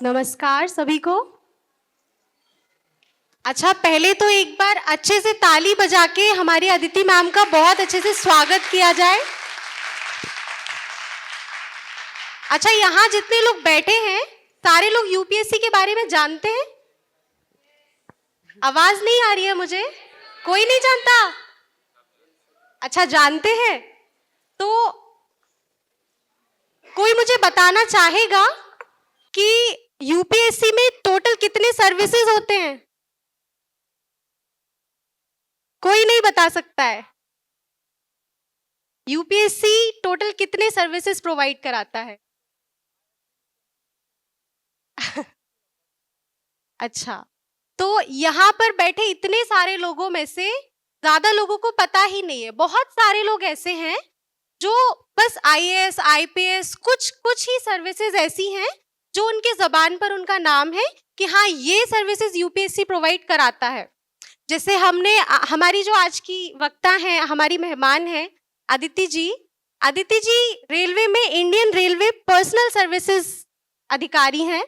नमस्कार सभी को। अच्छा, पहले तो एक बार अच्छे से ताली बजा के हमारी अदिति मैम का बहुत अच्छे से स्वागत किया जाए। अच्छा, यहाँ जितने लोग बैठे हैं सारे लोग यूपीएससी के बारे में जानते हैं? आवाज नहीं आ रही है मुझे। कोई नहीं जानता? अच्छा, जानते हैं तो कोई मुझे बताना चाहेगा कि यूपीएससी में टोटल कितने सर्विसेज होते हैं? कोई नहीं बता सकता है। यूपीएससी टोटल कितने सर्विसेज प्रोवाइड कराता है? अच्छा, तो यहाँ पर बैठे इतने सारे लोगों में से ज्यादा लोगों को पता ही नहीं है। बहुत सारे लोग ऐसे हैं जो बस आईएएस, आईपीएस, कुछ ही सर्विसेज ऐसी हैं जो उनके जबान पर उनका नाम है कि हाँ, ये सर्विसेज यूपीएससी प्रोवाइड कराता है। जैसे हमारी जो आज की वक्ता हैं, हमारी मेहमान हैं अदिति जी। अदिति जी रेलवे में इंडियन रेलवे पर्सनल सर्विसेज अधिकारी हैं।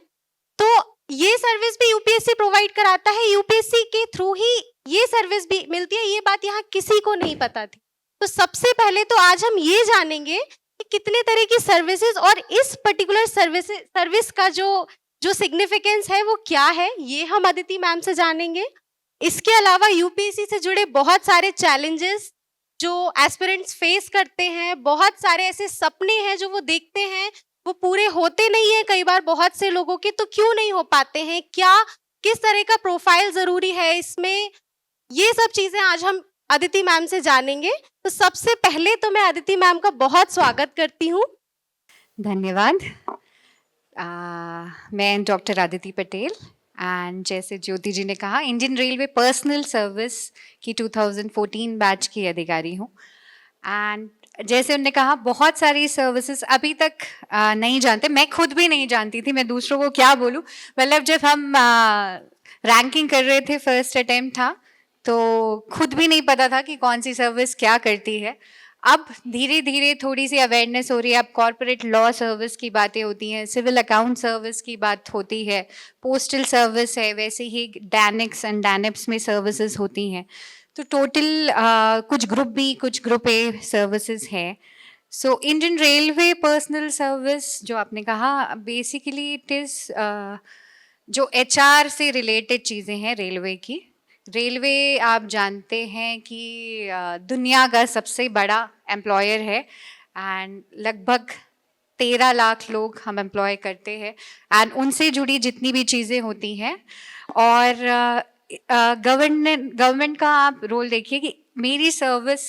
तो ये सर्विस भी यूपीएससी प्रोवाइड कराता है। यूपीएससी के थ्रू ही ये सर्विस भी मिलती है। ये बात यहाँ किसी को नहीं पता थी। तो सबसे पहले तो आज हम ये जानेंगे कि कितने तरह की सर्विसेज और इस पर्टिकुलर सर्विस का जो सिग्निफिकेंस है वो क्या है, ये हम अदिति मैम से जानेंगे। इसके अलावा यूपीएससी से जुड़े बहुत सारे चैलेंजेस जो एस्पिरेंट्स फेस करते हैं, बहुत सारे ऐसे सपने हैं जो वो देखते हैं, वो पूरे होते नहीं है कई बार बहुत से लोगों के। तो क्यों नहीं हो पाते हैं, क्या किस तरह का प्रोफाइल जरूरी है इसमें, ये सब चीजें आज हम अदिति मैम से जानेंगे। तो सबसे पहले तो मैं अदिति मैम का बहुत स्वागत करती हूँ। धन्यवाद। मैं डॉक्टर अदिति पटेल एंड जैसे ज्योति जी ने कहा, इंडियन रेलवे पर्सनल सर्विस की 2014 बैच की अधिकारी हूँ। एंड जैसे उन्होंने कहा, बहुत सारी सर्विसेज अभी तक नहीं जानते। मैं खुद भी नहीं जानती थी, मैं दूसरों को क्या बोलूँ। मतलब जब हम रैंकिंग कर रहे थे, फर्स्ट अटेम्प्ट था, तो खुद भी नहीं पता था कि कौन सी सर्विस क्या करती है। अब धीरे धीरे थोड़ी सी अवेयरनेस हो रही है। अब कॉर्पोरेट लॉ सर्विस की बातें होती हैं, सिविल अकाउंट सर्विस की बात होती है, पोस्टल सर्विस है, वैसे ही डैनिक्स एंड डैनिप्स में सर्विसेज होती हैं। तो टोटल कुछ ग्रुप बी, कुछ ग्रुप ए सर्विसेज हैं। So Indian railway personal service जो आपने कहा, बेसिकली इट इज़ जो एचआर से रिलेटेड चीज़ें हैं रेलवे की। रेलवे आप जानते हैं कि दुनिया का सबसे बड़ा एम्प्लॉयर है एंड लगभग 13 लाख लोग हम एम्प्लॉय करते हैं एंड उनसे जुड़ी जितनी भी चीज़ें होती हैं। और गवर्नमेंट का आप रोल देखिए कि मेरी सर्विस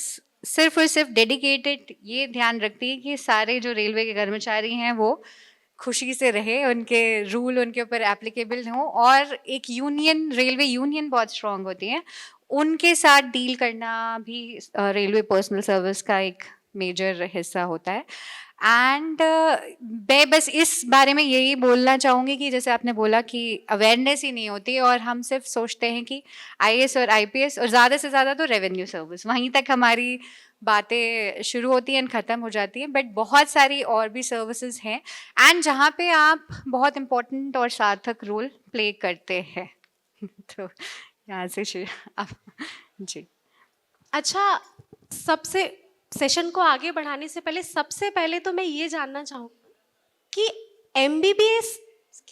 सिर्फ और सिर्फ डेडिकेटेड ये ध्यान रखती है कि सारे जो रेलवे के कर्मचारी हैं वो खुशी से रहे, उनके रूल उनके ऊपर एप्लीकेबल हों। और एक यूनियन, रेलवे यूनियन बहुत स्ट्रांग होती है, उनके साथ डील करना भी रेलवे पर्सनल सर्विस का एक मेजर हिस्सा होता है। एंड मैं बस इस बारे में यही बोलना चाहूँगी कि जैसे आपने बोला कि अवेयरनेस ही नहीं होती और हम सिर्फ सोचते हैं कि आईएएस और आईपीएस और ज़्यादा से ज़्यादा तो रेवेन्यू सर्विस, वहीं तक हमारी बातें शुरू होती हैं, ख़त्म हो जाती हैं। बट बहुत सारी और भी सर्विसेज हैं एंड जहाँ पे आप बहुत इम्पोर्टेंट और सार्थक रोल प्ले करते हैं। तो यहाँ से आप जी। अच्छा, सबसे सेशन को आगे बढ़ाने से पहले सबसे पहले तो मैं ये जानना चाहूँगी कि एमबीबीएस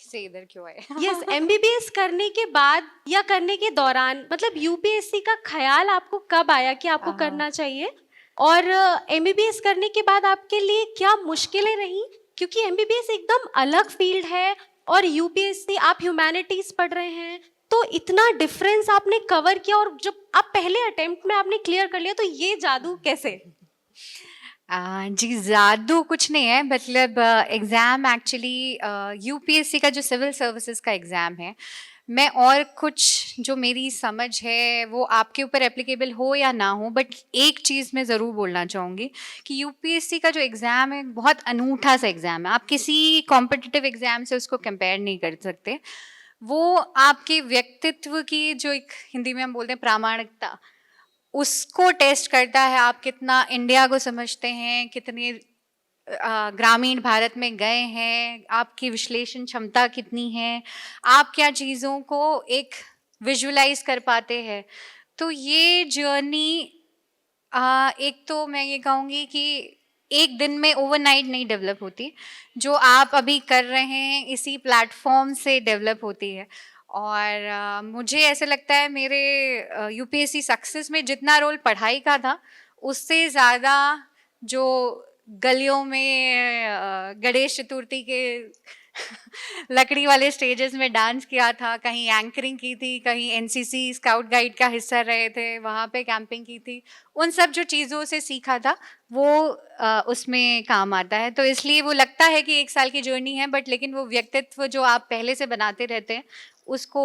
से इधर क्यों आए? यस, एमबीबीएस करने के बाद या करने के दौरान, मतलब यूपीएससी का ख्याल आपको कब आया कि आपको करना चाहिए, और एमबीबीएस करने के बाद आपके लिए क्या मुश्किलें रही? क्योंकि एमबीबीएस एकदम अलग फील्ड है और यूपीएससी, आप ह्यूमैनिटीज पढ़ रहे हैं, तो इतना डिफरेंस आपने कवर किया और जब आप पहले अटेम्प्ट में आपने क्लियर कर लिया, तो ये जादू कैसे? जी, जादू कुछ नहीं है। मतलब एग्ज़ाम एक्चुअली यूपीएससी का जो सिविल सर्विसेज का एग्ज़ाम है, मैं और कुछ जो मेरी समझ है वो आपके ऊपर एप्लीकेबल हो या ना हो, बट एक चीज़ मैं ज़रूर बोलना चाहूँगी कि यूपीएससी का जो एग्ज़ाम है बहुत अनूठा सा एग्ज़ाम है। आप किसी कॉम्पिटिटिव एग्ज़ाम से उसको कंपेयर नहीं कर सकते। वो आपके व्यक्तित्व की जो एक हिंदी में हम बोलते हैं प्रामाणिकता, उसको टेस्ट करता है। आप कितना इंडिया को समझते हैं, कितने ग्रामीण भारत में गए हैं, आपकी विश्लेषण क्षमता कितनी है, आप क्या चीज़ों को एक विजुअलाइज कर पाते हैं। तो ये जर्नी एक तो मैं ये कहूँगी कि एक दिन में ओवरनाइट नहीं डेवलप होती, जो आप अभी कर रहे हैं इसी प्लेटफॉर्म से डेवलप होती है। और मुझे ऐसे लगता है मेरे यूपीएससी सक्सेस में जितना रोल पढ़ाई का था, उससे ज़्यादा जो गलियों में गणेश चतुर्थी के लकड़ी वाले स्टेजेस में डांस किया था, कहीं एंकरिंग की थी, कहीं एनसीसी स्काउट गाइड का हिस्सा रहे थे, वहाँ पे कैंपिंग की थी, उन सब जो चीज़ों से सीखा था वो उसमें काम आता है। तो इसलिए वो लगता है कि 1 साल की जर्नी है, बट लेकिन वो व्यक्तित्व जो आप पहले से बनाते रहते हैं उसको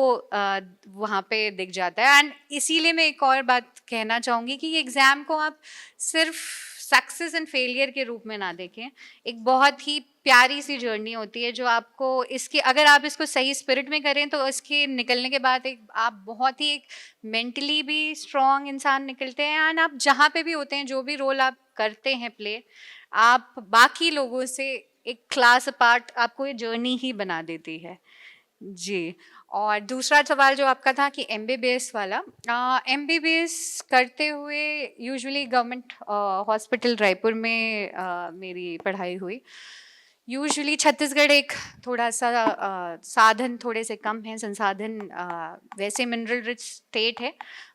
वहाँ पे दिख जाता है। एंड इसीलिए मैं एक और बात कहना चाहूँगी कि ये एग्ज़ाम को आप सिर्फ सक्सेस एंड फेलियर के रूप में ना देखें, एक बहुत ही प्यारी सी जर्नी होती है जो आपको इसके, अगर आप इसको सही स्पिरिट में करें तो इसके निकलने के बाद एक आप बहुत ही एक मेंटली भी स्ट्रॉन्ग इंसान निकलते हैं। एंड आप जहाँ पे भी होते हैं, जो भी रोल आप करते हैं प्ले, आप बाकी लोगों से एक क्लास अपार्ट आपको ये जर्नी ही बना देती है जी। और दूसरा सवाल जो आपका था कि एमबीबीएस वाला, एमबीबीएस करते हुए यूजुअली गवर्नमेंट हॉस्पिटल रायपुर में मेरी पढ़ाई हुई। यूजुअली छत्तीसगढ़ एक थोड़ा सा साधन थोड़े से कम हैं, संसाधन वैसे मिनरल रिच स्टेट है,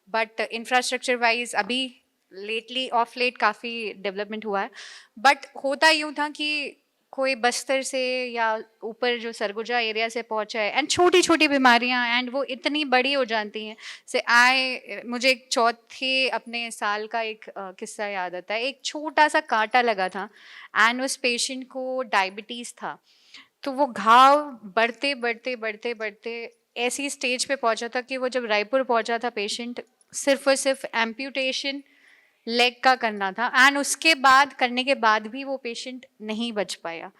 बट इंफ्रास्ट्रक्चर वाइज अभी लेटली ऑफ लेट काफ़ी डेवलपमेंट हुआ है। बट होता यूँ था कि कोई बस्तर से या ऊपर जो सरगुजा एरिया से पहुंचा है, एंड छोटी छोटी बीमारियां एंड वो इतनी बड़ी हो जाती हैं से मुझे एक चौथे अपने साल का एक किस्सा याद आता है। एक छोटा सा कांटा लगा था एंड उस पेशेंट को डायबिटीज़ था, तो वो घाव बढ़ते बढ़ते बढ़ते बढ़ते ऐसी स्टेज पे पहुंचा था कि वो जब रायपुर पहुंचा था पेशेंट, सिर्फ और सिर्फ एम्प्यूटेशन लेग का करना था, एंड उसके बाद करने के बाद भी वो पेशेंट नहीं बच पाया।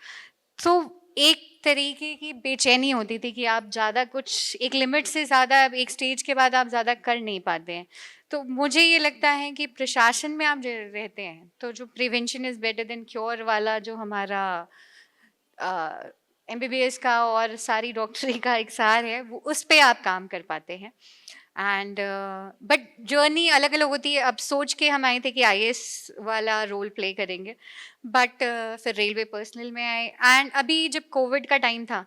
तो एक तरीके की बेचैनी होती थी कि आप ज़्यादा कुछ एक लिमिट से ज़्यादा, एक स्टेज के बाद आप ज़्यादा कर नहीं पाते हैं। तो मुझे ये लगता है कि प्रशासन में आप जो रहते हैं, तो जो prevention is better than cure वाला जो हमारा एमबीबीएस का और सारी डॉक्टरी का एक सार है, वो उस पे आप काम कर पाते हैं। एंड बट जर्नी अलग अलग होती है। अब सोच के हम आए थे कि आईएएस वाला रोल प्ले करेंगे, बट फिर रेलवे पर्सनल में आए। एंड अभी जब कोविड का टाइम था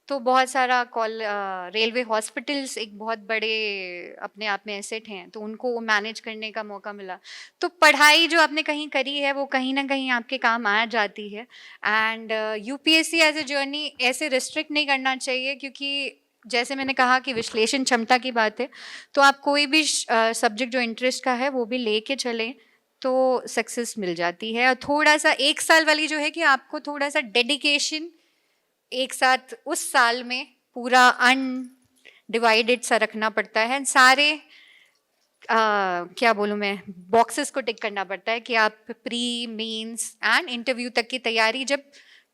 तो बहुत सारा रेलवे हॉस्पिटल्स एक बहुत बड़े अपने आप में एसेट हैं, तो उनको मैनेज करने का मौका मिला। तो पढ़ाई जो आपने कहीं करी है वो कहीं ना कहीं आपके काम आ जाती है। And UPSC as a journey ऐसे रिस्ट्रिक्ट नहीं करना चाहिए, क्योंकि जैसे मैंने कहा कि विश्लेषण क्षमता की बात है, तो आप कोई भी सब्जेक्ट जो इंटरेस्ट का है वो भी लेके चलें तो सक्सेस मिल जाती है। और थोड़ा सा 1 साल वाली जो है कि आपको थोड़ा सा डेडिकेशन एक साथ उस साल में पूरा अनडिवाइडेड सा रखना पड़ता है। सारे क्या बोलूँ मैं, बॉक्सेस को टिक करना पड़ता है कि आप प्री मेंस एंड इंटरव्यू तक की तैयारी जब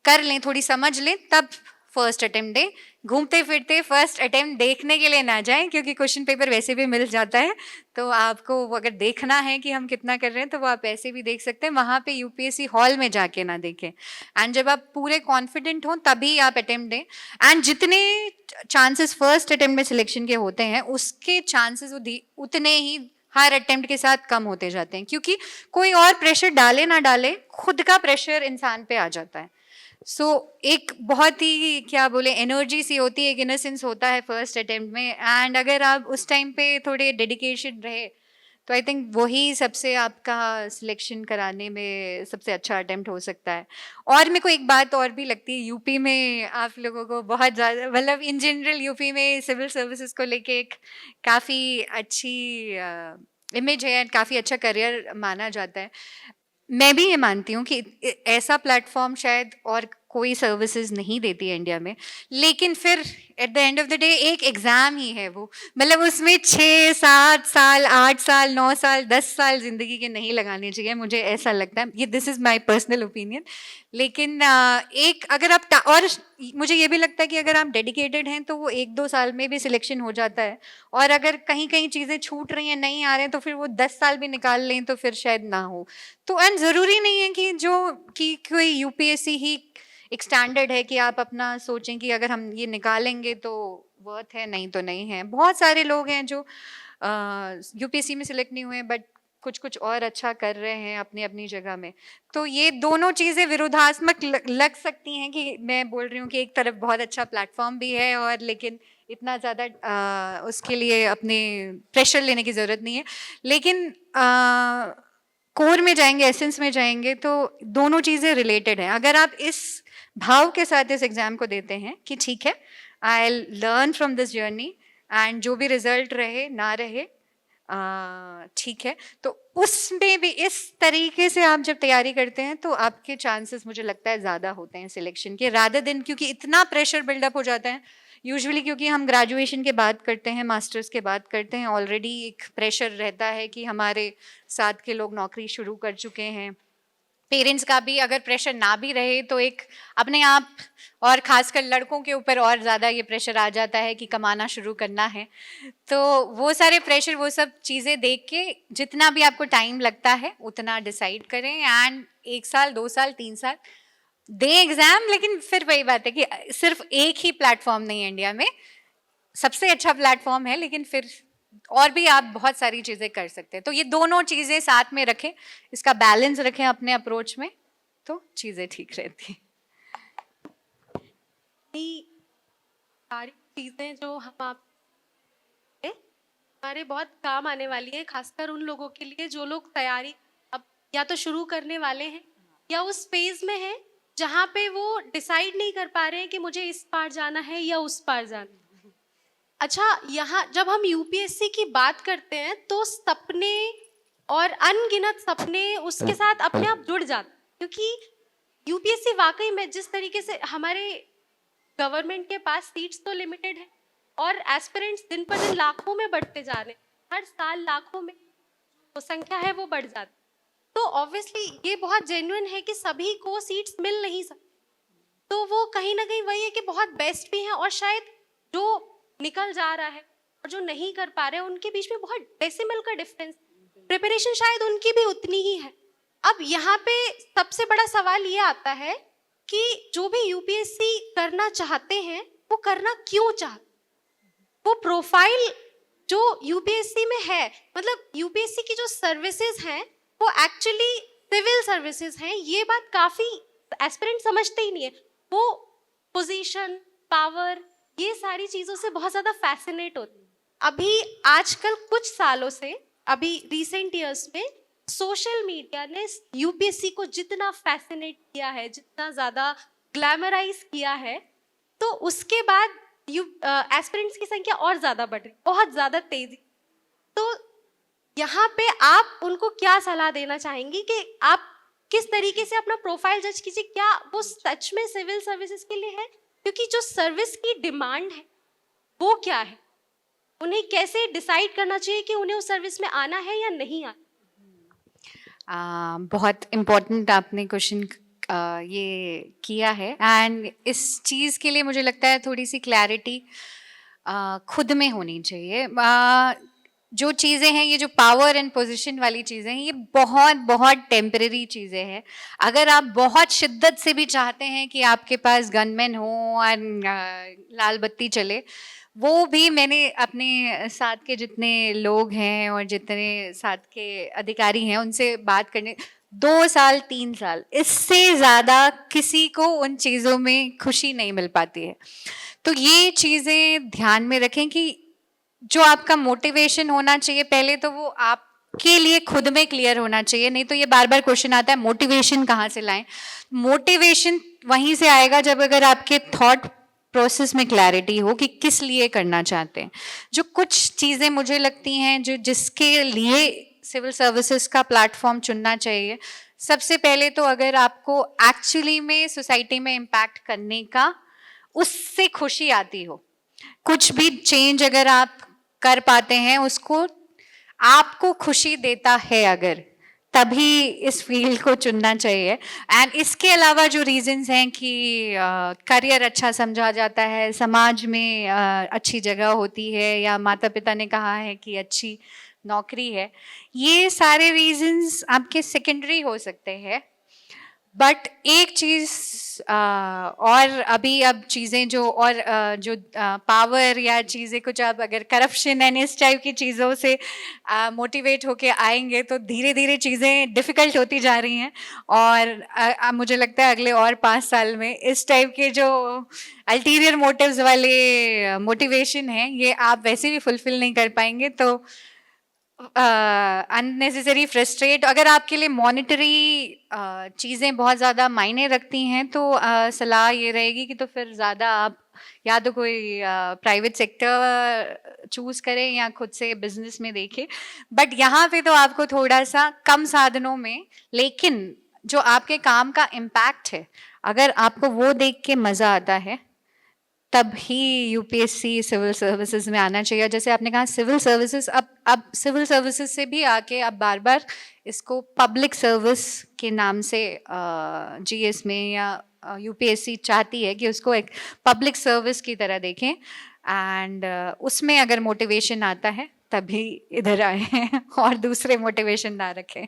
कर लें, थोड़ी समझ लें, तब फर्स्ट अटेम्प्ट दें। घूमते फिरते फर्स्ट अटेम्प्ट देखने के लिए ना जाएं, क्योंकि क्वेश्चन पेपर वैसे भी मिल जाता है। तो आपको अगर देखना है कि हम कितना कर रहे हैं तो वो आप ऐसे भी देख सकते हैं, वहाँ पे यूपीएससी हॉल में जाके ना देखें। एंड जब आप पूरे कॉन्फिडेंट हों तभी आप अटेम्प्ट दें। एंड जितने चांसेस फर्स्ट अटेम्प्ट में सिलेक्शन के होते हैं, उसके चांसेस उतने ही हर अटेम्प्ट के साथ कम होते जाते हैं, क्योंकि कोई और प्रेशर डाले ना डाले, खुद का प्रेशर इंसान पे आ जाता है। सो एक बहुत ही क्या बोले एनर्जी सी होती है, एक इनोसेंस होता है फर्स्ट अटेम्प्ट में। एंड अगर आप उस टाइम पे थोड़े डेडिकेशन रहे तो आई थिंक वही सबसे आपका सिलेक्शन कराने में सबसे अच्छा अटेम्प्ट हो सकता है। और मेरे को एक बात और भी लगती है, यूपी में आप लोगों को बहुत ज़्यादा, मतलब इन जनरल यूपी में सिविल सर्विसेज को लेके एक काफ़ी अच्छी इमेज है, काफ़ी अच्छा करियर माना जाता है। मैं भी ये मानती हूँ कि ऐसा प्लेटफॉर्म शायद और कोई सर्विसेज नहीं देती है इंडिया में, लेकिन फिर at the end of the day एक एग्ज़ाम ही है वो, मतलब उसमें 6-7 साल 8 साल 9 साल 10 साल ज़िंदगी के नहीं लगाने चाहिए, मुझे ऐसा लगता है। ये this is my personal opinion. लेकिन एक अगर आप और मुझे ये भी लगता है कि अगर आप डेडिकेटेड हैं तो वो 1-2 साल में भी सिलेक्शन हो जाता है, और अगर कहीं कहीं चीज़ें छूट रही हैं, नहीं आ रहे हैं, तो फिर वो 10 साल भी निकाल लें तो फिर शायद ना हो। तो एंड ज़रूरी नहीं है कि कोई यूपीएससी ही एक स्टैंडर्ड है कि आप अपना सोचें कि अगर हम ये निकालेंगे तो वर्थ है, नहीं तो नहीं है। बहुत सारे लोग हैं जो यूपीएससी में सिलेक्ट नहीं हुए बट कुछ कुछ और अच्छा कर रहे हैं अपनी अपनी जगह में। तो ये दोनों चीज़ें विरोधात्मक लग सकती हैं कि मैं बोल रही हूँ कि एक तरफ बहुत अच्छा प्लेटफॉर्म भी है और लेकिन इतना ज़्यादा उसके लिए अपने प्रेशर लेने की ज़रूरत नहीं है। लेकिन कोर में जाएंगे, एसेंस में जाएंगे तो दोनों चीज़ें रिलेटेड हैं। अगर आप इस भाव के साथ इस एग्ज़ाम को देते हैं कि ठीक है, I learn from this journey and जो भी रिजल्ट रहे ना रहे ठीक है, तो उसमें भी इस तरीके से आप जब तैयारी करते हैं तो आपके चांसेस मुझे लगता है ज़्यादा होते हैं सिलेक्शन के, रादर देन क्योंकि इतना प्रेशर बिल्डअप हो जाता है यूजुअली, क्योंकि हम ग्रेजुएशन के बाद करते हैं, मास्टर्स के बाद करते हैं, ऑलरेडी एक प्रेशर रहता है कि हमारे साथ के लोग नौकरी शुरू कर चुके हैं। पेरेंट्स का भी अगर प्रेशर ना भी रहे तो एक अपने आप, और ख़ासकर लड़कों के ऊपर और ज़्यादा ये प्रेशर आ जाता है कि कमाना शुरू करना है। तो वो सारे प्रेशर, वो सब चीज़ें देख के जितना भी आपको टाइम लगता है उतना डिसाइड करें, एंड 1 साल 2 साल 3 साल दे एग्ज़ाम। लेकिन फिर वही बात है कि सिर्फ एक ही प्लेटफॉर्म नहीं है इंडिया में, सबसे अच्छा प्लेटफॉर्म है, लेकिन फिर और भी आप बहुत सारी चीज़ें कर सकते हैं। तो ये दोनों चीज़ें साथ में रखें, इसका बैलेंस रखें अपने अप्रोच में, तो चीज़ें ठीक रहती हैं। सारी चीज़ें जो हम आप हमारे बहुत काम आने वाली है, खासकर उन लोगों के लिए जो लोग तैयारी अब या तो शुरू करने वाले हैं या उस फेज में हैं जहाँ पे वो डिसाइड नहीं कर पा रहे हैं कि मुझे इस पार जाना है या उस पार जाना है। अच्छा, यहाँ जब हम यूपीएससी की बात करते हैं तो सपने और अनगिनत सपने उसके साथ अपने आप जुड़ जाते हैं, क्योंकि यूपीएससी वाकई में जिस तरीके से हमारे गवर्नमेंट के पास सीट्स तो लिमिटेड है और एस्पिरेंट्स दिन पर दिन लाखों में बढ़ते जा रहे हैं, हर साल लाखों में जो संख्या है वो बढ़ जाती है। तो ऑब्वियसली ये बहुत जेन्युइन है कि सभी को सीट्स मिल नहीं सकती, तो वो कहीं ना कहीं वही है कि बहुत बेस्ट भी हैं और शायद जो निकल जा रहा है और जो नहीं कर पा रहे हैं उनके बीच में बहुत डेसिमल का डिफरेंस, प्रिपरेशन शायद उनकी भी उतनी ही है। अब यहाँ पे सबसे बड़ा सवाल ये आता है कि जो भी यूपीएससी करना चाहते हैं वो करना क्यों चाहते, वो प्रोफाइल जो यूपीएससी में है, मतलब यूपीएससी की जो सर्विसेज हैं वो एक्चुअली सिविल सर्विसेज हैं, ये बात काफ़ी एस्पिरेंट समझते ही नहीं है। वो पोजीशन, पावर, ये सारी चीज़ों से बहुत ज़्यादा फैसिनेट होते हैं। अभी आजकल कुछ सालों से, अभी रिसेंट ईयर्स में सोशल मीडिया ने यूपीएससी को जितना फैसिनेट किया है, जितना ज़्यादा ग्लैमराइज किया है, तो उसके बाद एस्पिरेंट्स की संख्या और ज़्यादा बढ़ रही, बहुत ज़्यादा तेज़ी। तो यहाँ पे आप उनको क्या सलाह देना चाहेंगी कि आप किस तरीके से अपना प्रोफाइल जज कीजिए, क्या वो सच में सिविल सर्विसेज के लिए है, क्योंकि जो सर्विस की डिमांड है वो क्या है, उन्हें कैसे डिसाइड करना चाहिए कि उन्हें उस सर्विस में आना है या नहीं आना। बहुत इम्पोर्टेंट आपने क्वेश्चन ये किया है, एंड इस चीज़ के लिए मुझे लगता है थोड़ी सी क्लैरिटी खुद में होनी चाहिए। जो चीज़ें हैं, ये जो पावर एंड पोजीशन वाली चीज़ें हैं, ये बहुत बहुत टेम्परेरी चीज़ें हैं। अगर आप बहुत शिद्दत से भी चाहते हैं कि आपके पास गनमैन हो और लाल बत्ती चले, वो भी मैंने अपने साथ के जितने लोग हैं और जितने साथ के अधिकारी हैं उनसे बात करने, 2 साल 3 साल इससे ज़्यादा किसी को उन चीज़ों में खुशी नहीं मिल पाती है। तो ये चीज़ें ध्यान में रखें कि जो आपका मोटिवेशन होना चाहिए पहले तो वो आपके लिए खुद में क्लियर होना चाहिए। नहीं तो ये बार बार क्वेश्चन आता है मोटिवेशन कहाँ से लाएं। मोटिवेशन वहीं से आएगा जब अगर आपके थॉट प्रोसेस में क्लैरिटी हो कि किस लिए करना चाहते हैं। जो कुछ चीज़ें मुझे लगती हैं जो जिसके लिए सिविल सर्विसेज का प्लेटफॉर्म चुनना चाहिए, सबसे पहले तो अगर आपको एक्चुअली में सोसाइटी में इम्पैक्ट करने का उससे खुशी आती हो, कुछ भी चेंज अगर आप कर पाते हैं उसको आपको खुशी देता है अगर, तभी इस फील्ड को चुनना चाहिए। एंड इसके अलावा जो रीजंस हैं कि करियर अच्छा समझा जाता है, समाज में अच्छी जगह होती है, या माता पिता ने कहा है कि अच्छी नौकरी है, ये सारे रीजंस आपके सेकेंडरी हो सकते हैं। बट एक चीज और अभी अब चीजें जो और जो पावर या चीजें कुछ अब अगर करप्शन एंड इस टाइप की चीजों से मोटिवेट होके आएंगे तो धीरे धीरे चीजें डिफिकल्ट होती जा रही हैं। और मुझे लगता है अगले और 5 साल में इस टाइप के जो अल्टीरियर मोटिव्स वाले मोटिवेशन है ये आप वैसे भी फुलफिल नहीं कर पाएंगे। तो अननेसेसरी फ्रस्ट्रेट, अगर आपके लिए मॉनिटरी चीज़ें बहुत ज़्यादा मायने रखती हैं तो सलाह ये रहेगी कि तो फिर ज़्यादा आप या तो कोई प्राइवेट सेक्टर चूज़ करें या खुद से बिजनेस में देखें। बट यहाँ पे तो आपको थोड़ा सा कम साधनों में, लेकिन जो आपके काम का इम्पैक्ट है अगर आपको वो देख के मज़ा आता है तब ही यूपीएससी सिविल सर्विसेज में आना चाहिए। जैसे आपने कहा सिविल सर्विसेज, अब सिविल सर्विसेज से भी आके अब बार बार इसको पब्लिक सर्विस के नाम से जीएस में या यूपीएससी चाहती है कि उसको एक पब्लिक सर्विस की तरह देखें। एंड उसमें अगर मोटिवेशन आता है तभी इधर आए और दूसरे मोटिवेशन ना रखें।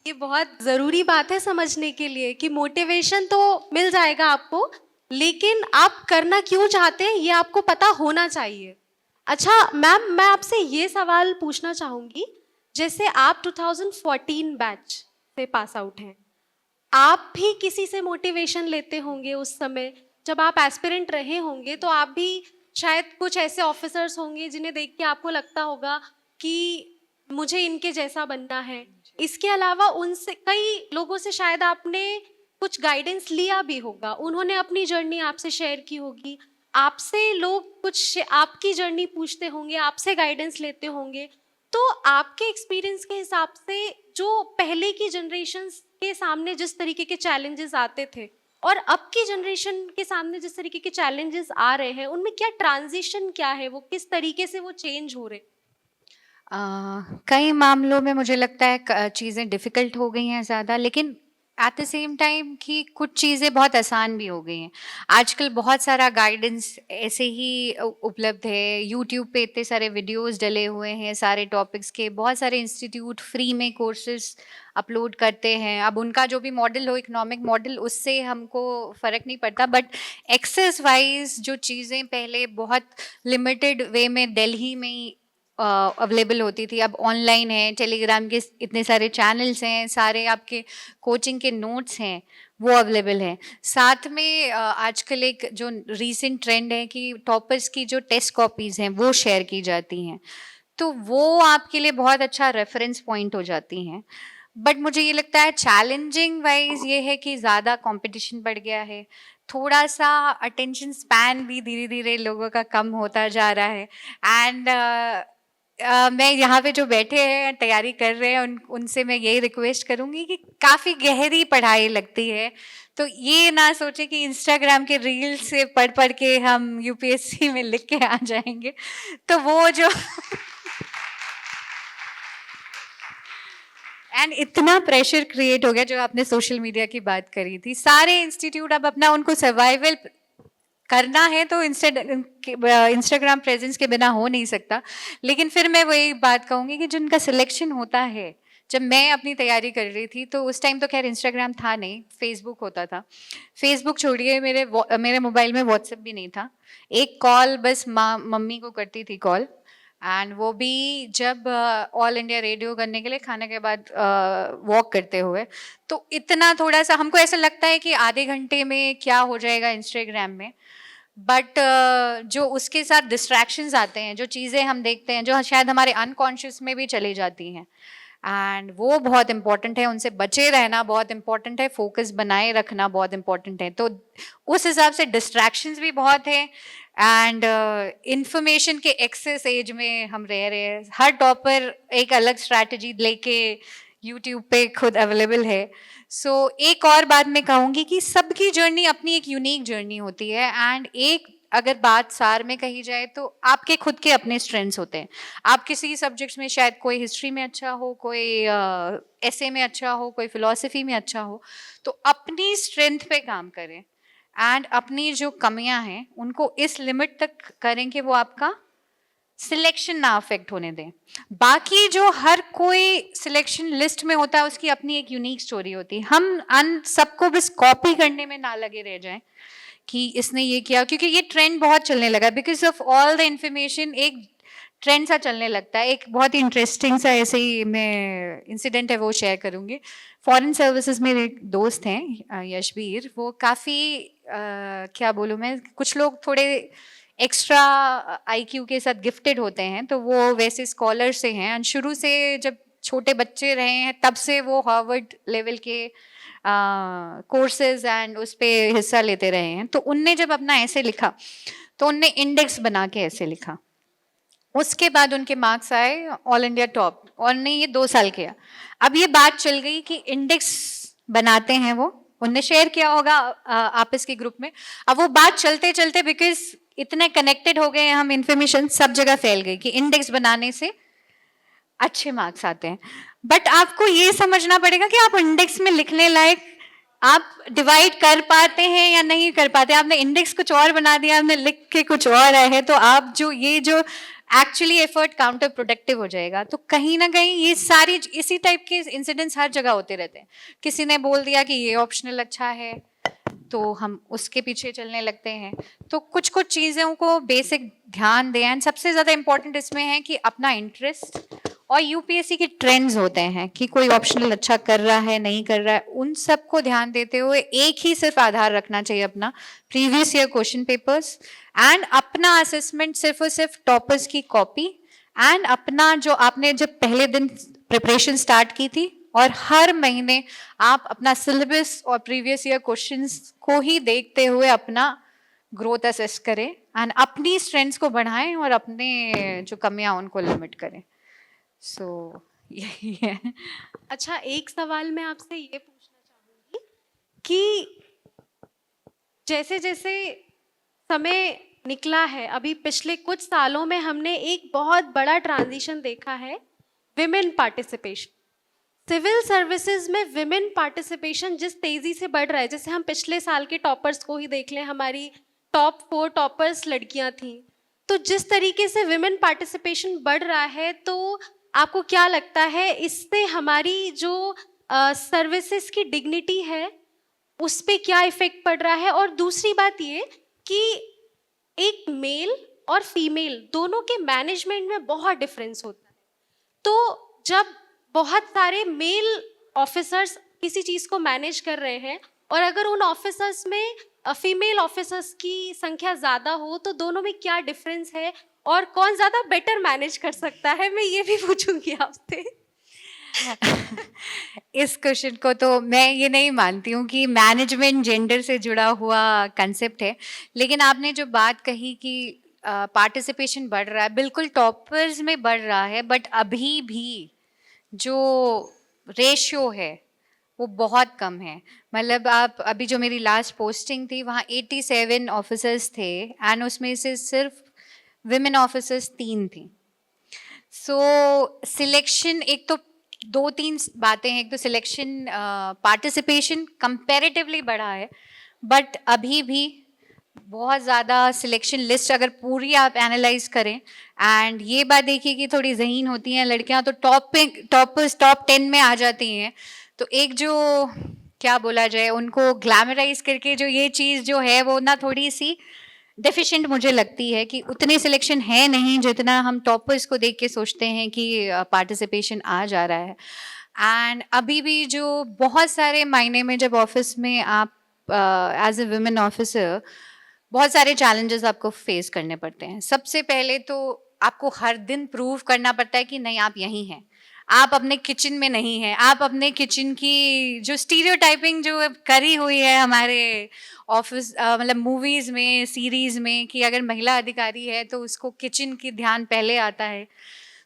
ये बहुत ज़रूरी बात है समझने के लिए कि मोटिवेशन तो मिल जाएगा आपको, लेकिन आप करना क्यों चाहते हैं ये आपको पता होना चाहिए। अच्छा मैम, मैं आपसे ये सवाल पूछना चाहूँगी, जैसे आप 2014 बैच से पास आउट हैं, आप भी किसी से मोटिवेशन लेते होंगे उस समय जब आप एस्पिरेंट रहे होंगे, तो आप भी शायद कुछ ऐसे ऑफिसर्स होंगे जिन्हें देख के आपको लगता होगा कि मुझे इनके जैसा बनना है। इसके अलावा उनसे कई लोगों से शायद आपने कुछ गाइडेंस लिया भी होगा, उन्होंने अपनी जर्नी आपसे शेयर की होगी, आपसे लोग कुछ आपकी जर्नी पूछते होंगे, आपसे गाइडेंस लेते होंगे। तो आपके एक्सपीरियंस के हिसाब से जो पहले की जनरेशन के सामने जिस तरीके के चैलेंजेस आते थे और अब की जनरेशन के सामने जिस तरीके के चैलेंजेस आ रहे हैं, उनमें क्या ट्रांजिशन क्या है, वो किस तरीके से वो चेंज हो रहे? कई मामलों में मुझे लगता है चीज़ें डिफ़िकल्ट हो गई हैं ज़्यादा, लेकिन एट द सेम टाइम कि कुछ चीज़ें बहुत आसान भी हो गई हैं। आजकल बहुत सारा गाइडेंस ऐसे ही उपलब्ध है, यूट्यूब पे इतने सारे वीडियोस डले हुए हैं सारे टॉपिक्स के, बहुत सारे इंस्टीट्यूट फ्री में कोर्सेज अपलोड करते हैं। अब उनका जो भी मॉडल हो, इकोनॉमिक मॉडल, उससे हमको फ़र्क नहीं पड़ता, बट एक्सेस वाइज जो चीज़ें पहले बहुत लिमिटेड वे में दिल्ली में ही अवेलेबल होती थी, अब ऑनलाइन है, टेलीग्राम के इतने सारे चैनल्स हैं, सारे आपके कोचिंग के नोट्स हैं वो अवेलेबल हैं। साथ में आजकल एक जो रीसेंट ट्रेंड है कि टॉपर्स की जो टेस्ट कॉपीज़ हैं वो शेयर की जाती हैं, तो वो आपके लिए बहुत अच्छा रेफरेंस पॉइंट हो जाती हैं। बट मुझे ये लगता है चैलेंजिंग वाइज ये है कि ज़्यादा कंपटीशन बढ़ गया है, थोड़ा सा अटेंशन स्पैन भी धीरे धीरे लोगों का कम होता जा रहा है। एंड मैं यहाँ पे जो बैठे हैं तैयारी कर रहे हैं उनसे मैं यही रिक्वेस्ट करूँगी कि काफ़ी गहरी पढ़ाई लगती है, तो ये ना सोचे कि इंस्टाग्राम के रील से पढ़ पढ़ के हम यूपीएससी में लिख के आ जाएंगे। तो वो जो एंड इतना प्रेशर क्रिएट हो गया, जो आपने सोशल मीडिया की बात करी थी, सारे इंस्टीट्यूट अब अपना उनको सर्वाइवल करना है तो इंस्टाग्राम प्रेजेंस के बिना हो नहीं सकता। लेकिन फिर मैं वही बात कहूँगी कि जिनका सिलेक्शन होता है, जब मैं अपनी तैयारी कर रही थी तो उस टाइम तो खैर इंस्टाग्राम था नहीं, फेसबुक होता था। फेसबुक छोड़िए, मेरे मोबाइल में व्हाट्सएप भी नहीं था। एक कॉल बस मम्मी को करती थी कॉल, एंड वो भी जब ऑल इंडिया रेडियो करने के लिए खाने के बाद वॉक करते हुए। तो इतना थोड़ा सा हमको ऐसा लगता है कि आधे घंटे में क्या हो जाएगा इंस्टाग्राम में, बट जो उसके साथ डिस्ट्रैक्शंस आते हैं, जो चीज़ें हम देखते हैं जो शायद हमारे अनकॉन्शियस में भी चली जाती हैं, एंड वो बहुत इंपॉर्टेंट है, उनसे बचे रहना बहुत इंपॉर्टेंट है, फोकस बनाए रखना बहुत इंपॉर्टेंट है। तो उस हिसाब से डिस्ट्रैक्शंस भी बहुत है, एंड इंफॉर्मेशन के एक्सेस एज में हम रह रहे हैं। हर टॉपर एक अलग स्ट्रैटेजी लेके यूट्यूब पे खुद अवेलेबल है। सो एक और बात मैं कहूँगी कि सबकी जर्नी अपनी एक यूनिक जर्नी होती है, एंड एक अगर बात सार में कही जाए तो आपके खुद के अपने स्ट्रेंथ्स होते हैं। आप किसी सब्जेक्ट्स में शायद कोई हिस्ट्री में अच्छा हो, कोई एसे में अच्छा हो, कोई फिलॉसफी में अच्छा हो, तो अपनी स्ट्रेंथ पे काम करें एंड अपनी जो कमियां हैं उनको इस लिमिट तक करें कि वो आपका सिलेक्शन ना अफेक्ट होने दें। बाकी जो हर कोई सिलेक्शन लिस्ट में होता है उसकी अपनी एक यूनिक स्टोरी होती है। हम सबको बस कॉपी करने में ना लगे रह जाएं कि इसने ये किया, क्योंकि ये ट्रेंड बहुत चलने लगा because of all the information. एक ट्रेंड सा चलने लगता है। एक बहुत ही इंटरेस्टिंग सा ऐसे ही मैं इंसिडेंट है वो शेयर करूंगी। फॉरेन सर्विसेज में एक दोस्त हैं यशवीर, वो काफ़ी क्या बोलूँ मैं, कुछ लोग थोड़े एक्स्ट्रा आईक्यू के साथ गिफ्टेड होते हैं, तो वो वैसे स्कॉलर से हैं एंड शुरू से जब छोटे बच्चे रहे हैं तब से वो हार्वर्ड लेवल के कोर्सेज एंड उस पे हिस्सा लेते रहे हैं। तो उनने जब अपना ऐसे लिखा तो उनने इंडेक्स बना के ऐसे लिखा। उसके बाद उनके मार्क्स आए ऑल इंडिया टॉप, और ने ये 2 साल किया। अब ये बात चल गई कि इंडेक्स बनाते हैं वो, उनने शेयर किया होगा आपस के ग्रुप में। अब वो बात चलते चलते बिकॉज इतने कनेक्टेड हो गए हम, इंफॉर्मेशन सब जगह फैल गई कि इंडेक्स बनाने से अच्छे मार्क्स आते हैं। बट आपको ये समझना पड़ेगा कि आप इंडेक्स में लिखने लायक आप डिवाइड कर पाते हैं या नहीं कर पाते। आपने इंडेक्स कुछ और बना दिया, आपने लिख के कुछ और आए हैं, तो आप जो ये जो एक्चुअली एफर्ट काउंटर प्रोडक्टिव हो जाएगा। तो कहीं ना कहीं ये सारी इसी टाइप के इंसिडेंट्स हर जगह होते रहते हैं। किसी ने बोल दिया कि ये ऑप्शनल अच्छा है तो हम उसके पीछे चलने लगते हैं। तो कुछ कुछ चीज़ों को बेसिक ध्यान दें, एंड सबसे ज़्यादा इम्पोर्टेंट इसमें है कि अपना इंटरेस्ट और यूपीएससी के ट्रेंड्स होते हैं कि कोई ऑप्शनल अच्छा कर रहा है नहीं कर रहा है, उन सब को ध्यान देते हुए एक ही सिर्फ आधार रखना चाहिए अपना, previous year question papers and अपना असेसमेंट सिर्फ और सिर्फ टॉपर्स की कॉपी एंड अपना जो आपने जब पहले दिन प्रिपरेशन स्टार्ट की थी, और हर महीने आप अपना सिलेबस और प्रीवियस ईयर क्वेश्चंस को ही देखते हुए अपना ग्रोथ असेस करें एंड अपनी स्ट्रेंथ्स को बढ़ाएं और अपने जो कमियां उनको लिमिट करें। सो यही है। अच्छा, एक सवाल मैं आपसे ये पूछना चाहूंगी कि जैसे जैसे समय निकला है, अभी पिछले कुछ सालों में हमने एक बहुत बड़ा ट्रांजिशन देखा है, विमेन पार्टिसिपेशन। सिविल सर्विसेज में विमेन पार्टिसिपेशन जिस तेजी से बढ़ रहा है, जैसे हम पिछले साल के टॉपर्स को ही देख लें, हमारी टॉप 4 टॉपर्स लड़कियां थीं। तो जिस तरीके से विमेन पार्टिसिपेशन बढ़ रहा है, तो आपको क्या लगता है इससे हमारी जो सर्विसेज की डिग्निटी है उस पे क्या इफेक्ट पड़ रहा है? और दूसरी बात ये कि एक मेल और फीमेल दोनों के मैनेजमेंट में बहुत डिफरेंस होता है। तो जब बहुत सारे मेल ऑफिसर्स किसी चीज़ को मैनेज कर रहे हैं और अगर उन ऑफिसर्स में फीमेल ऑफिसर्स की संख्या ज़्यादा हो, तो दोनों में क्या डिफरेंस है और कौन ज़्यादा बेटर मैनेज कर सकता है, मैं ये भी पूछूंगी आपसे। इस क्वेश्चन को तो मैं ये नहीं मानती हूँ कि मैनेजमेंट जेंडर से जुड़ा हुआ कंसेप्ट है। लेकिन आपने जो बात कही कि पार्टिसिपेशन बढ़ रहा है, बिल्कुल टॉपर्स में बढ़ रहा है, बट अभी भी जो रेशियो है वो बहुत कम है। मतलब आप अभी जो मेरी लास्ट पोस्टिंग थी वहाँ 87 ऑफिसर्स थे एंड उसमें से सिर्फ विमेन ऑफिसर्स 3 थी। सो सिलेक्शन, एक तो 2-3 बातें हैं। एक तो सिलेक्शन पार्टिसिपेशन कंपैरेटिवली बढ़ा है, बट अभी भी बहुत ज़्यादा सिलेक्शन लिस्ट अगर पूरी आप एनालाइज करें, एंड ये बात देखिए कि थोड़ी ज़हीन होती हैं लड़कियां तो टॉप 10 में आ जाती हैं। तो एक जो क्या बोला जाए, उनको ग्लैमराइज करके जो ये चीज़ जो है वो ना थोड़ी सी डेफिशिएंट मुझे लगती है कि उतने सिलेक्शन है नहीं जितना हम टॉपर्स को देख के सोचते हैं कि पार्टिसिपेशन आ जा रहा है। एंड अभी भी जो बहुत सारे मायने में जब ऑफिस में आप एज ए वुमेन ऑफिसर बहुत सारे चैलेंजेस आपको फेस करने पड़ते हैं। सबसे पहले तो आपको हर दिन प्रूव करना पड़ता है कि नहीं आप यहीं हैं, आप अपने किचन में नहीं हैं, आप अपने किचन की जो स्टीरियोटाइपिंग जो करी हुई है हमारे ऑफिस मतलब मूवीज़ में, सीरीज़ में, कि अगर महिला अधिकारी है तो उसको किचन की ध्यान पहले आता है।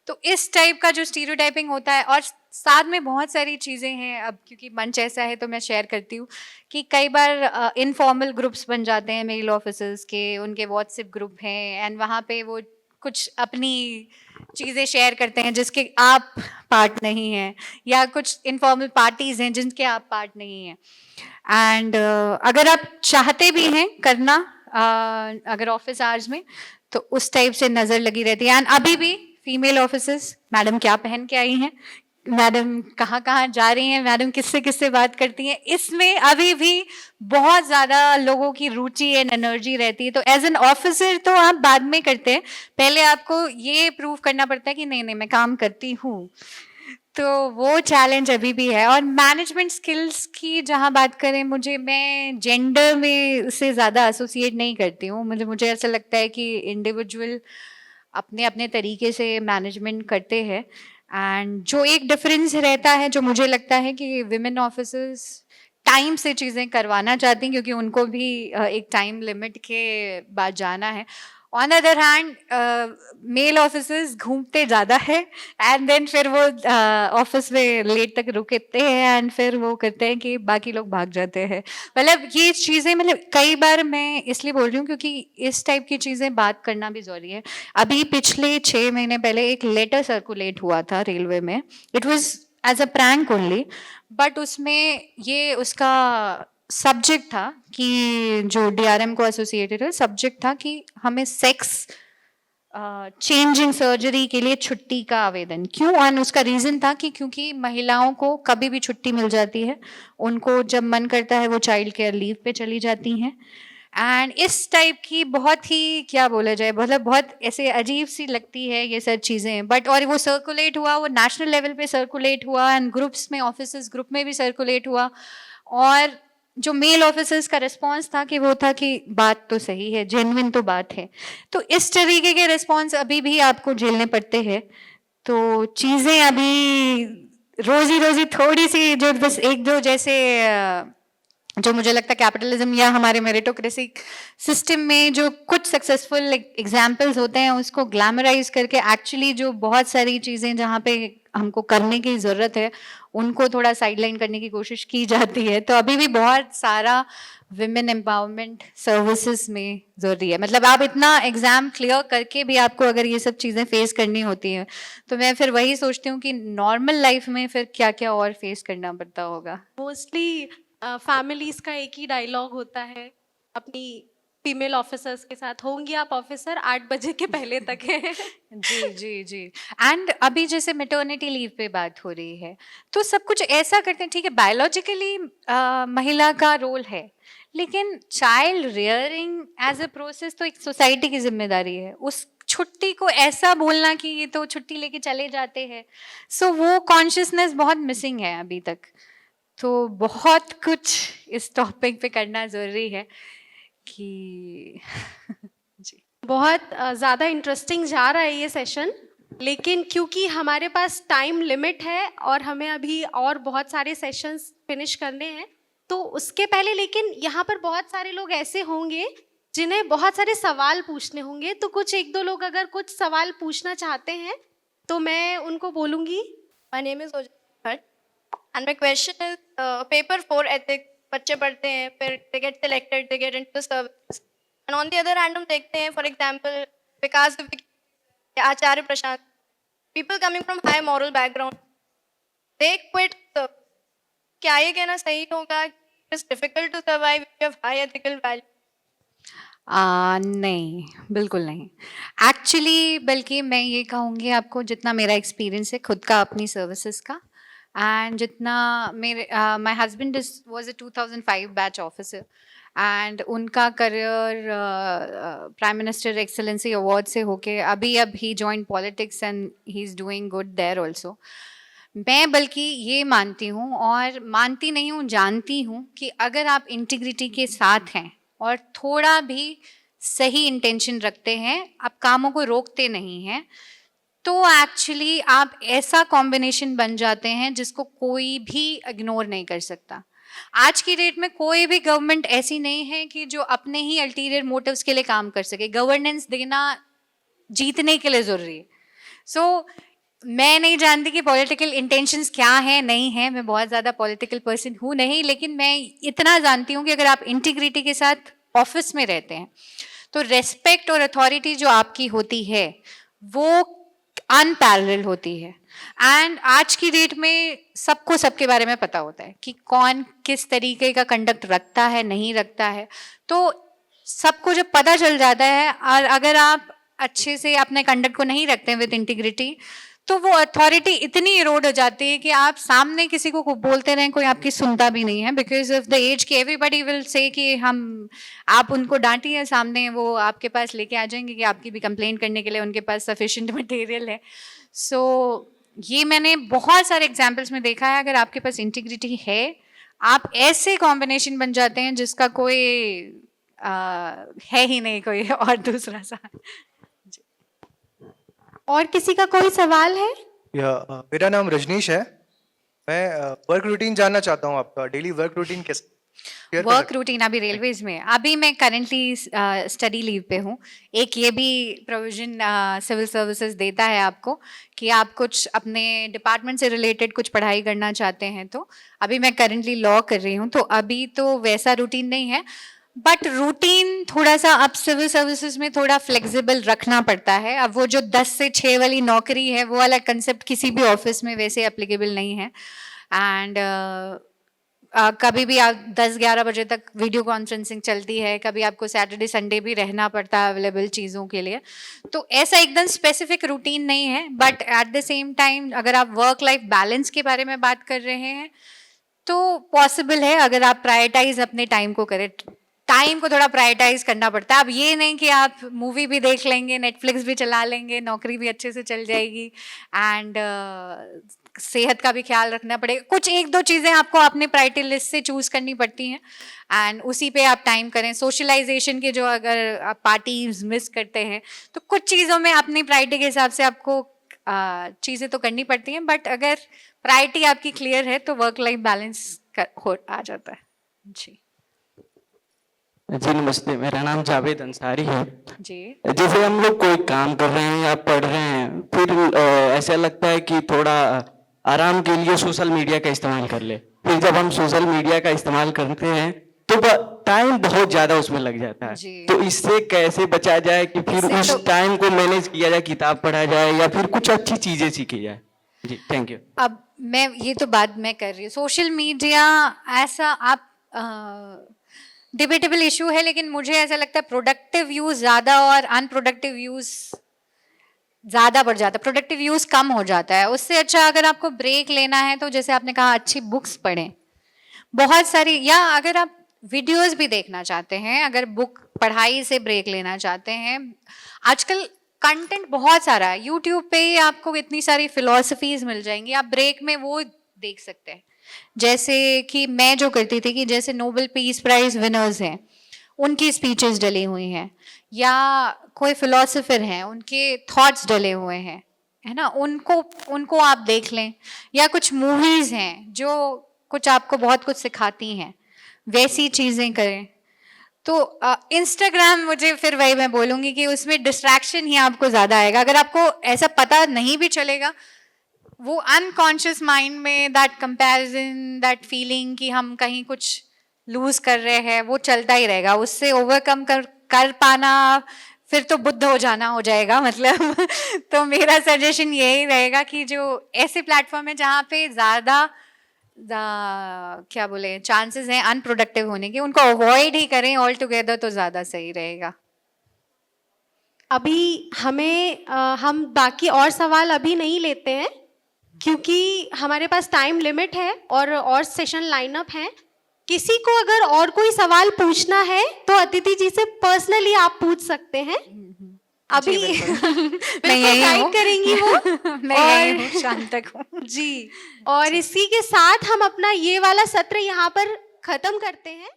तो इस टाइप का जो स्टीरियोटाइपिंग होता है, और साथ में बहुत सारी चीज़ें हैं, अब क्योंकि मंच ऐसा है तो मैं शेयर करती हूँ कि कई बार इनफॉर्मल ग्रुप्स बन जाते हैं मेल ऑफिसर्स के, उनके व्हाट्सएप ग्रुप हैं, एंड वहाँ पे वो कुछ अपनी चीज़ें शेयर करते हैं जिसके आप पार्ट नहीं हैं, या कुछ इनफॉर्मल पार्टीज़ हैं जिनके आप पार्ट नहीं हैं। एंड अगर आप चाहते भी हैं करना अगर ऑफिस आवर्स में, तो उस टाइप से नज़र लगी रहती है। एंड अभी भी फीमेल ऑफिसर्स, मैडम क्या पहन के आई हैं, मैडम कहाँ कहाँ जा रही हैं, मैडम किससे किससे बात करती हैं, इसमें अभी भी बहुत ज़्यादा लोगों की रुचि एंड एनर्जी रहती है। तो एज एन ऑफिसर तो आप बाद में करते हैं, पहले आपको ये प्रूव करना पड़ता है कि नहीं नहीं मैं काम करती हूँ। तो वो चैलेंज अभी भी है। और मैनेजमेंट स्किल्स की जहाँ बात करें, मैं जेंडर में से ज़्यादा एसोसिएट नहीं करती हूँ। मुझे ऐसा लगता है कि इंडिविजुअल अपने अपने तरीके से मैनेजमेंट करते हैं। एंड जो एक डिफरेंस रहता है, जो मुझे लगता है कि विमेन ऑफिसर्स टाइम से चीज़ें करवाना चाहती हैं, क्योंकि उनको भी एक टाइम लिमिट के बाद जाना है। On other hand male officers घूमते ज़्यादा है, एंड देन फिर वो ऑफिस में लेट तक रुकते हैं, एंड फिर वो करते हैं कि बाकी लोग भाग जाते हैं। मतलब ये चीज़ें, मतलब कई बार मैं इसलिए बोल रही हूँ क्योंकि इस टाइप की चीज़ें बात करना भी ज़रूरी है। अभी पिछले 6 महीने पहले एक लेटर सर्कुलेट हुआ था रेलवे में, it was as a prank only, but उसमें ये उसका सब्जेक्ट था कि जो डीआरएम को एसोसिएटेड है, सब्जेक्ट था कि हमें सेक्स चेंजिंग सर्जरी के लिए छुट्टी का आवेदन क्यों। और उसका रीज़न था कि क्योंकि महिलाओं को कभी भी छुट्टी मिल जाती है, उनको जब मन करता है वो चाइल्ड केयर लीव पे चली जाती हैं। एंड इस टाइप की बहुत ही, क्या बोला जाए, मतलब बहुत ऐसे अजीब सी लगती है ये सब चीज़ें, बट और वो सर्कुलेट हुआ, वो नेशनल लेवल पे सर्कुलेट हुआ, एंड ग्रुप्स में, ऑफिसर्स ग्रुप में भी सर्कुलेट हुआ। और जो मेल ऑफिसर्स का रिस्पांस था कि वो था कि बात तो सही है, जेन्युइन तो बात है। तो इस तरीके के रिस्पांस अभी भी आपको झेलने पड़ते हैं। तो चीज़ें अभी रोजी रोजी थोड़ी सी, जो बस एक दो जैसे जो मुझे लगता है कैपिटलिज्म या हमारे मेरिटोक्रेसी सिस्टम में जो कुछ सक्सेसफुल एग्जाम्पल्स होते हैं, उसको ग्लैमराइज करके एक्चुअली जो बहुत सारी चीज़ें जहाँ पे हमको करने की ज़रूरत है, उनको थोड़ा साइडलाइन करने की कोशिश की जाती है। तो अभी भी बहुत सारा विमेन एम्पावरमेंट सर्विसेज में ज़रूरी है। मतलब आप इतना एग्ज़ाम क्लियर करके भी आपको अगर ये सब चीज़ें फेस करनी होती हैं, तो मैं फिर वही सोचती हूँ कि नॉर्मल लाइफ में फिर क्या क्या और फेस करना पड़ता होगा। मोस्टली फैमिलीज का एक ही डायलॉग होता है अपनी फीमेल ऑफिसर्स के साथ, होंगी आप ऑफिसर 8 बजे के पहले तक है। जी जी जी। एंड अभी जैसे मेटर्निटी लीव पे बात हो रही है, तो सब कुछ ऐसा करते हैं, ठीक है बायोलॉजिकली महिला का रोल है, लेकिन child rearing as a process तो एक सोसाइटी की जिम्मेदारी है। उस छुट्टी को ऐसा बोलना कि ये तो छुट्टी लेके चले जाते हैं, सो वो कॉन्शियसनेस बहुत मिसिंग है अभी तक। तो बहुत कुछ इस टॉपिक पे करना ज़रूरी है कि जी। बहुत ज़्यादा इंटरेस्टिंग जा रहा है ये सेशन, लेकिन क्योंकि हमारे पास टाइम लिमिट है और हमें अभी और बहुत सारे सेशंस फिनिश करने हैं, तो उसके पहले लेकिन यहाँ पर बहुत सारे लोग ऐसे होंगे जिन्हें बहुत सारे सवाल पूछने होंगे। तो कुछ एक दो लोग अगर कुछ सवाल पूछना चाहते हैं तो मैं उनको बोलूँगी। My name is Ojit Bhatt and my question is paper 4 ethics बच्चे पढ़ते हैं, फिर they get selected, they get into the service, and on the other hand हम देखते हैं for example विकास या आचार्य प्रशांत, people coming from high moral background, they quit service. क्या ये कहना सही होगा कि it's difficult to survive if you have high ethical value? नहीं, बिल्कुल नहीं। एक्चुअली बल्कि मैं ये कहूँगी आपको, जितना मेरा एक्सपीरियंस है खुद का अपनी सर्विसेज का, एंड जितना मेरे my husband was a 2005 batch officer, and उनका career prime minister excellency award से होके अब he join politics and he is doing good there also. मैं बल्कि ये मानती हूँ, और मानती नहीं हूँ, जानती हूँ कि अगर आप इंटीग्रिटी के साथ हैं और थोड़ा भी सही इंटेंशन रखते हैं, आप कामों को रोकते नहीं हैं, तो एक्चुअली आप ऐसा कॉम्बिनेशन बन जाते हैं जिसको कोई भी इग्नोर नहीं कर सकता। आज की डेट में कोई भी गवर्नमेंट ऐसी नहीं है कि जो अपने ही अल्टीरियर मोटिव्स के लिए काम कर सके। गवर्नेंस देना जीतने के लिए ज़रूरी है। सो मैं नहीं जानती कि पॉलिटिकल इंटेंशंस क्या है नहीं है, मैं बहुत ज़्यादा पॉलिटिकल पर्सन हूँ नहीं, लेकिन मैं इतना जानती हूँ कि अगर आप इंटीग्रिटी के साथ ऑफिस में रहते हैं तो रेस्पेक्ट और अथॉरिटी जो आपकी होती है वो अनपैरेलल होती है। एंड आज की डेट में सबको सबके बारे में पता होता है कि कौन किस तरीके का कंडक्ट रखता है नहीं रखता है, तो सबको जब पता चल जाता है और अगर आप अच्छे से अपने कंडक्ट को नहीं रखते हैं विद इंटीग्रिटी, तो वो अथॉरिटी इतनी इरोड हो जाती है कि आप सामने किसी को बोलते रहें कोई आपकी सुनता भी नहीं है, बिकॉज ऑफ द एज कि एवरीबडी विल से कि हम आप उनको डांटिए सामने वो आपके पास लेके आ जाएंगे कि आपकी भी कंप्लेंट करने के लिए उनके पास सफिशिएंट मटेरियल है। सो ये मैंने बहुत सारे एग्जाम्पल्स में देखा है, अगर आपके पास इंटीग्रिटी है आप ऐसे कॉम्बिनेशन बन जाते हैं जिसका कोई है ही नहीं कोई और दूसरा सा। और किसी का कोई सवाल है? मेरा नाम रजनीश है। मैं वर्क रूटीन जानना चाहता हूँ आपका, डेली वर्क रूटीन कैसे share कर वर्क सकते रूटीन अभी रेलवेज में, अभी मैं करंटली स्टडी लीव पे हूँ। एक ये भी प्रोविजन सिविल सर्विसेज देता है आपको कि आप कुछ अपने डिपार्टमेंट से रिलेटेड कुछ पढ़ाई करना चाहते हैं, तो अभी मैं करंटली लॉ कर रही हूँ, तो अभी तो वैसा रूटीन नहीं है, बट रूटीन थोड़ा सा अब सिविल सर्विसेज में थोड़ा फ्लेक्सिबल रखना पड़ता है। अब वो जो 10 से 6 वाली नौकरी है वो वाला कंसेप्ट किसी भी ऑफिस में वैसे एप्लीकेबल नहीं है। एंड कभी भी आप 10-11 बजे तक वीडियो कॉन्फ्रेंसिंग चलती है, कभी आपको सैटरडे संडे भी रहना पड़ता है अवेलेबल चीज़ों के लिए, तो ऐसा एकदम स्पेसिफिक रूटीन नहीं है। But at the same time अगर आप वर्क लाइफ बैलेंस के बारे में बात कर रहे हैं तो पॉसिबल है अगर आप प्रायोरिटाइज अपने टाइम को करें। टाइम को थोड़ा प्रायोरिटाइज करना पड़ता है। अब ये नहीं कि आप मूवी भी देख लेंगे, नेटफ्लिक्स भी चला लेंगे, नौकरी भी अच्छे से चल जाएगी, एंड सेहत का भी ख्याल रखना पड़ेगा। कुछ 1-2 चीज़ें आपको अपने प्रायोरिटी लिस्ट से चूज़ करनी पड़ती हैं एंड उसी पे आप टाइम करें। सोशलाइजेशन के जो अगर आप पार्टीज मिस करते हैं तो कुछ चीज़ों में अपनी प्रायोरिटी के हिसाब से आपको चीज़ें तो करनी पड़ती हैं, बट अगर प्रायोरिटी आपकी क्लियर है तो वर्क लाइफ बैलेंस हो आ जाता है। जी जी नमस्ते, मेरा नाम जावेद अंसारी है। जी जैसे हम लोग कोई काम कर रहे हैं या पढ़ रहे हैं, फिर ऐसा लगता है कि थोड़ा आराम के लिए सोशल मीडिया का इस्तेमाल कर ले। फिर जब हम सोशल मीडिया का इस्तेमाल करते हैं तो टाइम बहुत ज़्यादा उसमें लग जाता है, तो इससे कैसे बचा जाए कि फिर उस टाइम को मैनेज किया जाए, किताब पढ़ा जाए या फिर कुछ अच्छी चीज़ें सीखी जाए। जी थैंक यू। अब मैं ये तो बात मैं कर रही हूँ, सोशल मीडिया ऐसा आप डिबेटेबल इशू है, लेकिन मुझे ऐसा लगता है प्रोडक्टिव यूज ज़्यादा और अनप्रोडक्टिव यूज ज़्यादा बढ़ जाता है, प्रोडक्टिव यूज कम हो जाता है। उससे अच्छा अगर आपको ब्रेक लेना है तो जैसे आपने कहा अच्छी बुक्स पढ़ें बहुत सारी, या अगर आप वीडियोस भी देखना चाहते हैं, अगर बुक पढ़ाई से ब्रेक लेना चाहते हैं, आजकल कंटेंट बहुत सारा है यूट्यूब पे ही, आपको इतनी सारी फिलॉसफीज मिल जाएंगी, आप ब्रेक में वो देख सकते हैं। जैसे कि मैं जो करती थी कि जैसे नोबेल पीस प्राइज विनर्स हैं उनकी स्पीचेस डली हुई हैं, या कोई फिलोसोफर हैं उनके थॉट्स डले हुए हैं, है ना, उनको आप देख लें, या कुछ मूवीज़ हैं जो कुछ आपको बहुत कुछ सिखाती हैं, वैसी चीज़ें करें। तो इंस्टाग्राम मुझे फिर वही मैं बोलूँगी कि उसमें डिस्ट्रैक्शन ही आपको ज़्यादा आएगा। अगर आपको ऐसा पता नहीं भी चलेगा, वो अनकॉन्शियस माइंड में दैट कंपैरिजन, दैट फीलिंग कि हम कहीं कुछ लूज कर रहे हैं, वो चलता ही रहेगा। उससे ओवरकम कर पाना फिर तो बुद्ध हो जाना हो जाएगा मतलब तो मेरा सजेशन यही रहेगा कि जो ऐसे प्लेटफॉर्म है जहाँ पे ज़्यादा क्या बोले चांसेस हैं अनप्रोडक्टिव होने के, उनको अवॉइड ही करें ऑल टुगेदर, तो ज़्यादा सही रहेगा। अभी हम बाकी और सवाल अभी नहीं लेते हैं क्योंकि हमारे पास टाइम लिमिट है और सेशन लाइनअप है। किसी को अगर और कोई सवाल पूछना है तो अदिति जी से पर्सनली आप पूछ सकते हैं। अभी मैं यही गाइड हूँ। करेंगी वो मैं यही हूँ, शाम तक हूँ। जी। और इसी के साथ हम अपना ये वाला सत्र यहाँ पर खत्म करते हैं।